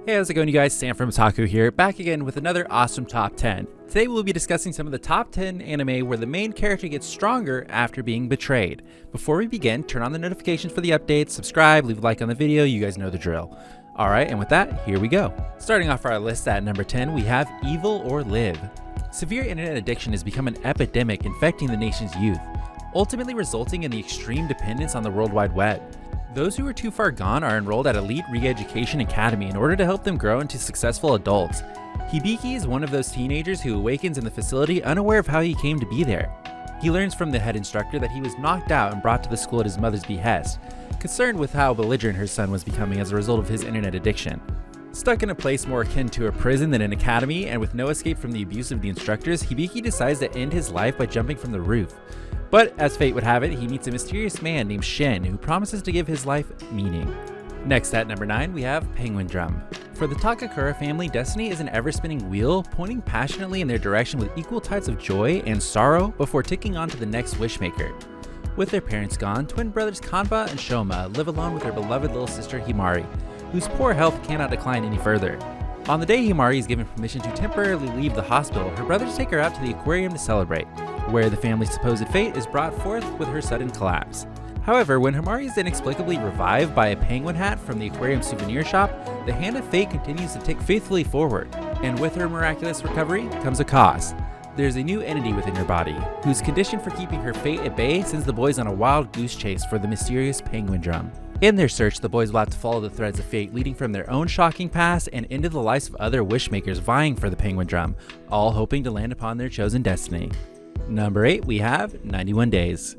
Hey, how's it going, you guys? Sam from Otaku here, back again with another awesome top 10. Today we'll be discussing some of the top 10 anime where the main character gets stronger after being betrayed. Before we begin, turn on the notifications for the updates, subscribe, leave a like on the video, you guys know the drill. Alright, and with that, here we go. Starting off our list at number 10, we have Evil or Live. Severe internet addiction has become an epidemic infecting the nation's youth, ultimately resulting in the extreme dependence on the World Wide Web. Those who are too far gone are enrolled at Elite Re-Education Academy in order to help them grow into successful adults. Hibiki is one of those teenagers who awakens in the facility unaware of how he came to be there. He learns from the head instructor that he was knocked out and brought to the school at his mother's behest, concerned with how belligerent her son was becoming as a result of his internet addiction. Stuck in a place more akin to a prison than an academy, and with no escape from the abuse of the instructors, Hibiki decides to end his life by jumping from the roof. But as fate would have it, he meets a mysterious man named Shen who promises to give his life meaning. Next at number 9, we have Penguin Drum. For the Takakura family, destiny is an ever-spinning wheel pointing passionately in their direction with equal tides of joy and sorrow before ticking on to the next wishmaker. With their parents gone, twin brothers Kanba and Shoma live alone with their beloved little sister Himari, whose poor health cannot decline any further. On the day Himari is given permission to temporarily leave the hospital, her brothers take her out to the aquarium to celebrate, where the family's supposed fate is brought forth with her sudden collapse. However, when Himari is inexplicably revived by a penguin hat from the aquarium souvenir shop, the hand of fate continues to tick faithfully forward, and with her miraculous recovery comes a cost. There's a new entity within her body, whose condition for keeping her fate at bay sends the boys on a wild goose chase for the mysterious Penguin Drum. In their search, the boys will have to follow the threads of fate leading from their own shocking past and into the lives of other wishmakers vying for the Penguin Drum, all hoping to land upon their chosen destiny. Number 8, we have 91 Days.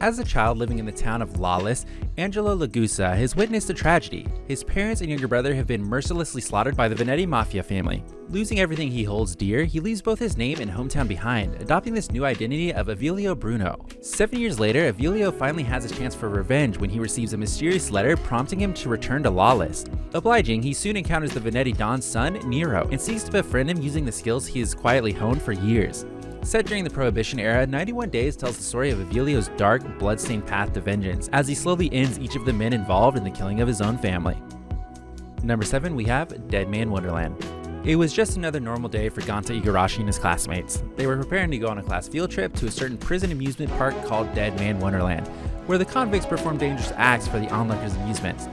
As a child living in the town of Lawless, Angelo Lagusa has witnessed a tragedy. His parents and younger brother have been mercilessly slaughtered by the Venetti Mafia family. Losing everything he holds dear, he leaves both his name and hometown behind, adopting this new identity of Avilio Bruno. 7 years later, Avilio finally has a chance for revenge when he receives a mysterious letter prompting him to return to Lawless. Obliging, he soon encounters the Venetti Don's son, Nero, and seeks to befriend him using the skills he has quietly honed for years. Set during the Prohibition era, 91 Days tells the story of Avilio's dark, blood-stained path to vengeance as he slowly ends each of the men involved in the killing of his own family. Number 7, we have Deadman Wonderland. It was just another normal day for Gonta Igarashi and his classmates. They were preparing to go on a class field trip to a certain prison amusement park called Deadman Wonderland, where the convicts perform dangerous acts for the onlookers' amusement.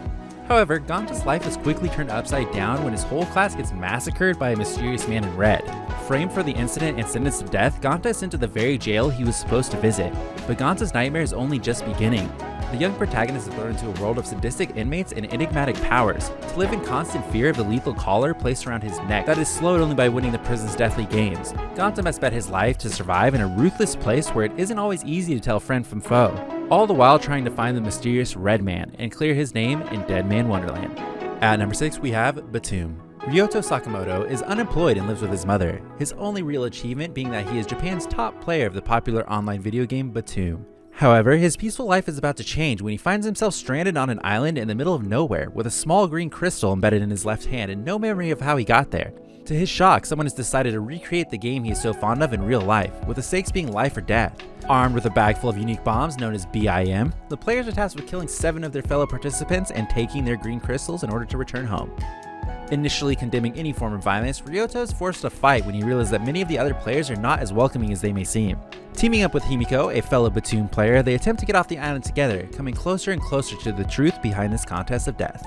However, Gonta's life is quickly turned upside down when his whole class gets massacred by a mysterious man in red. Framed for the incident and sentenced to death, Gonta is sent to the very jail he was supposed to visit, but Gonta's nightmare is only just beginning. The young protagonist is thrown into a world of sadistic inmates and enigmatic powers, to live in constant fear of the lethal collar placed around his neck that is slowed only by winning the prison's deathly games. Gonta must bet his life to survive in a ruthless place where it isn't always easy to tell friend from foe, all the while trying to find the mysterious Red Man and clear his name in Deadman Wonderland. At number 6, we have Batum. Ryoto Sakamoto is unemployed and lives with his mother, his only real achievement being that he is Japan's top player of the popular online video game Batum. However, his peaceful life is about to change when he finds himself stranded on an island in the middle of nowhere with a small green crystal embedded in his left hand and no memory of how he got there. To his shock, someone has decided to recreate the game he is so fond of in real life, with the stakes being life or death. Armed with a bag full of unique bombs known as BIM, the players are tasked with killing 7 of their fellow participants and taking their green crystals in order to return home. Initially condemning any form of violence, Ryoto is forced to fight when he realizes that many of the other players are not as welcoming as they may seem. Teaming up with Himiko, a fellow Batum player, they attempt to get off the island together, coming closer and closer to the truth behind this contest of death.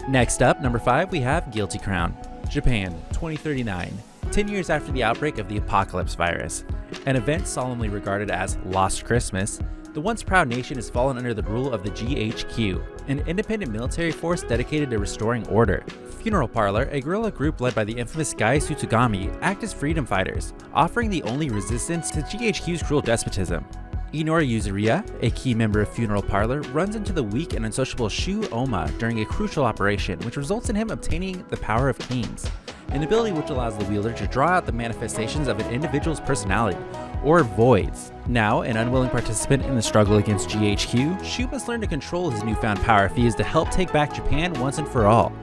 Next up, number 5, we have Guilty Crown. Japan, 2039, 10 years after the outbreak of the apocalypse virus. An event solemnly regarded as Lost Christmas, the once proud nation has fallen under the rule of the GHQ, an independent military force dedicated to restoring order. Funeral Parlor, a guerrilla group led by the infamous Gai Tsutagami, act as freedom fighters, offering the only resistance to GHQ's cruel despotism. Inori Yuzuriya, a key member of Funeral Parlor, runs into the weak and unsociable Shu Oma during a crucial operation, which results in him obtaining the Power of Kings, an ability which allows the wielder to draw out the manifestations of an individual's personality, or voids. Now, an unwilling participant in the struggle against GHQ, Shu must learn to control his newfound power if he is to help take back Japan once and for all.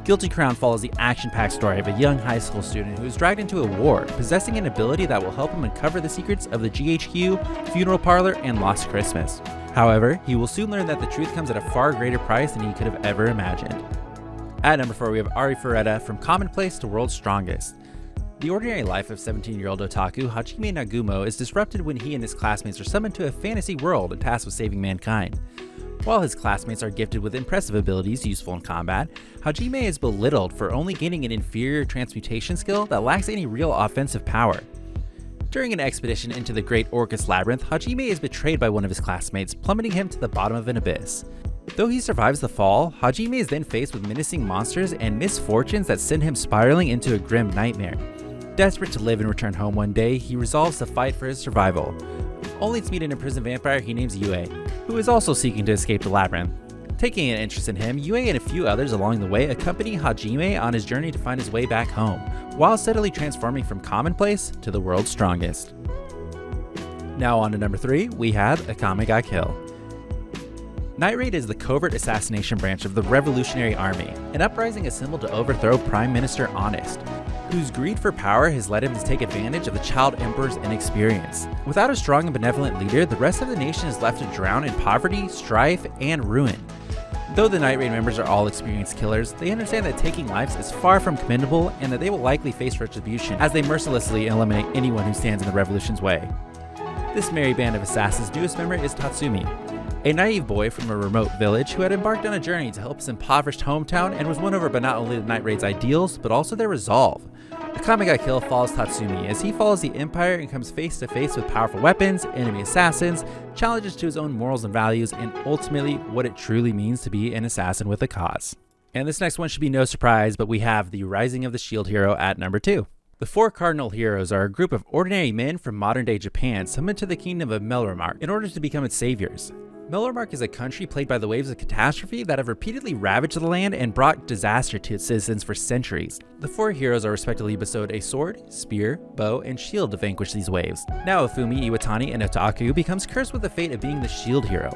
Guilty Crown follows the action-packed story of a young high school student who is dragged into a war, possessing an ability that will help him uncover the secrets of the GHQ, Funeral Parlor, and Lost Christmas. However, he will soon learn that the truth comes at a far greater price than he could have ever imagined. At number 4, we have ᴠɪᴅᴇᴏ from Commonplace to World's Strongest. The ordinary life of 17-year-old otaku Hajime Nagumo is disrupted when he and his classmates are summoned to a fantasy world and tasked with saving mankind. While his classmates are gifted with impressive abilities useful in combat, Hajime is belittled for only gaining an inferior transmutation skill that lacks any real offensive power. During an expedition into the Great Orcus Labyrinth, Hajime is betrayed by one of his classmates, plummeting him to the bottom of an abyss. Though he survives the fall, Hajime is then faced with menacing monsters and misfortunes that send him spiraling into a grim nightmare. Desperate to live and return home one day, he resolves to fight for his survival, only to meet an imprisoned vampire he names Yue, who is also seeking to escape the labyrinth. Taking an interest in him, Yue and a few others along the way accompany Hajime on his journey to find his way back home, while steadily transforming from commonplace to the world's strongest. Now on to number 3, we have ᴠɪᴅᴇᴏ. Night Raid is the covert assassination branch of the Revolutionary Army, an uprising assembled to overthrow Prime Minister Honest, whose greed for power has led him to take advantage of the Child Emperor's inexperience. Without a strong and benevolent leader, the rest of the nation is left to drown in poverty, strife, and ruin. Though the Night Raid members are all experienced killers, they understand that taking lives is far from commendable and that they will likely face retribution as they mercilessly eliminate anyone who stands in the revolution's way. This merry band of assassins' newest member is Tatsumi, a naive boy from a remote village who had embarked on a journey to help his impoverished hometown and was won over by not only the Night Raid's ideals, but also their resolve. ᴠɪᴅᴇᴏ follows Tatsumi as he follows the Empire and comes face to face with powerful weapons, enemy assassins, challenges to his own morals and values, and ultimately what it truly means to be an assassin with a cause. And this next one should be no surprise, but we have the Rising of the Shield Hero at number 2. The 4 cardinal heroes are a group of ordinary men from modern-day Japan summoned to the kingdom of ᴛᴏᴘɪᴄ in order to become its saviors. ᴛᴏᴘɪᴄ is a country plagued by the waves of catastrophe that have repeatedly ravaged the land and brought disaster to its citizens for centuries. The 4 heroes are respectively bestowed a sword, spear, bow, and shield to vanquish these waves. Now Ifumi, Iwatani, and Otaku becomes cursed with the fate of being the shield hero.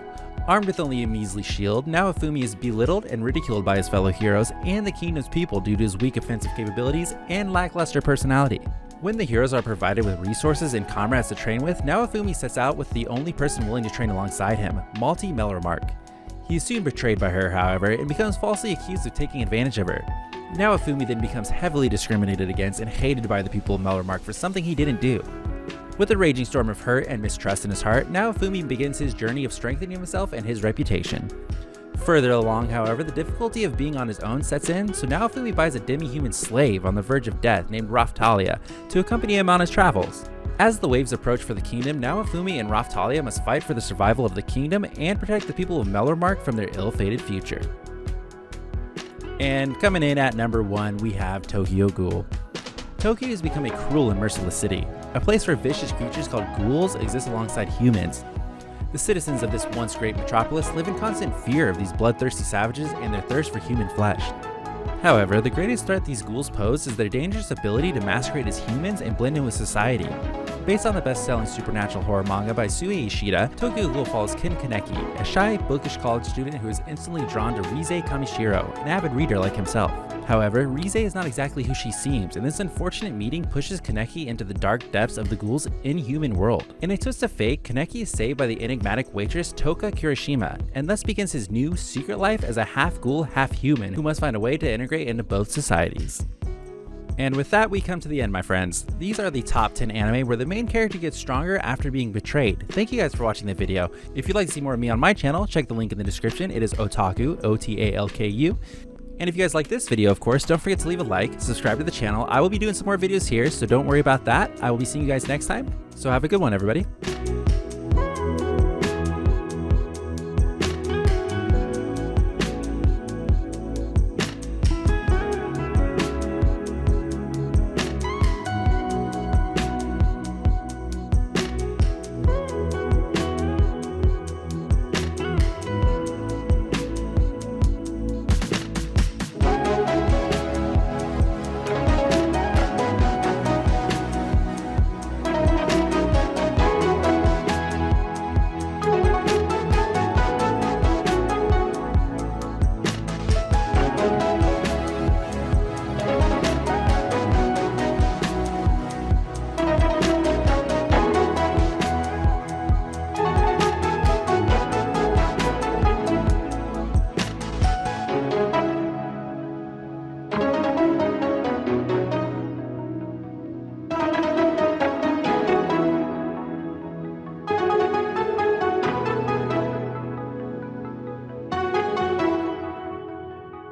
Armed with only a measly shield, now Ifumi is belittled and ridiculed by his fellow heroes and the kingdom's people due to his weak offensive capabilities and lackluster personality. When the heroes are provided with resources and comrades to train with, Naofumi sets out with the only person willing to train alongside him, Malty ᴛᴏᴘɪᴄ. He is soon betrayed by her, however, and becomes falsely accused of taking advantage of her. Naofumi then becomes heavily discriminated against and hated by the people of ᴛᴏᴘɪᴄ for something he didn't do. With a raging storm of hurt and mistrust in his heart, Naofumi begins his journey of strengthening himself and his reputation. Further along, however, the difficulty of being on his own sets in, so Naofumi buys a demi-human slave on the verge of death named Raphtalia to accompany him on his travels. As the waves approach for the kingdom, Naofumi and Raphtalia must fight for the survival of the kingdom and protect the people of ᴛᴏᴘɪᴄ from their ill-fated future. And coming in at number 1, we have Tokyo Ghoul. Tokyo has become a cruel and merciless city, a place where vicious creatures called ghouls exist alongside humans. The citizens of this once great metropolis live in constant fear of these bloodthirsty savages and their thirst for human flesh. However, the greatest threat these ghouls pose is their dangerous ability to masquerade as humans and blend in with society. Based on the best-selling supernatural horror manga by Sue Ishida, Tokyo Ghoul follows Ken Kaneki, a shy, bookish college student who is instantly drawn to Rize Kamishiro, an avid reader like himself. However, Rize is not exactly who she seems, and this unfortunate meeting pushes Kaneki into the dark depths of the ghoul's inhuman world. In a twist of fate, Kaneki is saved by the enigmatic waitress Toka Kirishima, and thus begins his new, secret life as a half-ghoul, half-human who must find a way to integrate into both societies. And with that, we come to the end, my friends. These are the top 10 anime where the main character gets stronger after being betrayed. Thank you guys for watching the video. If you'd like to see more of me on my channel, check the link in the description. It is Otaku, O-T-A-L-K-U. And if you guys like this video, of course, don't forget to leave a like, subscribe to the channel. I will be doing some more videos here, so don't worry about that. I will be seeing you guys next time. So have a good one, everybody.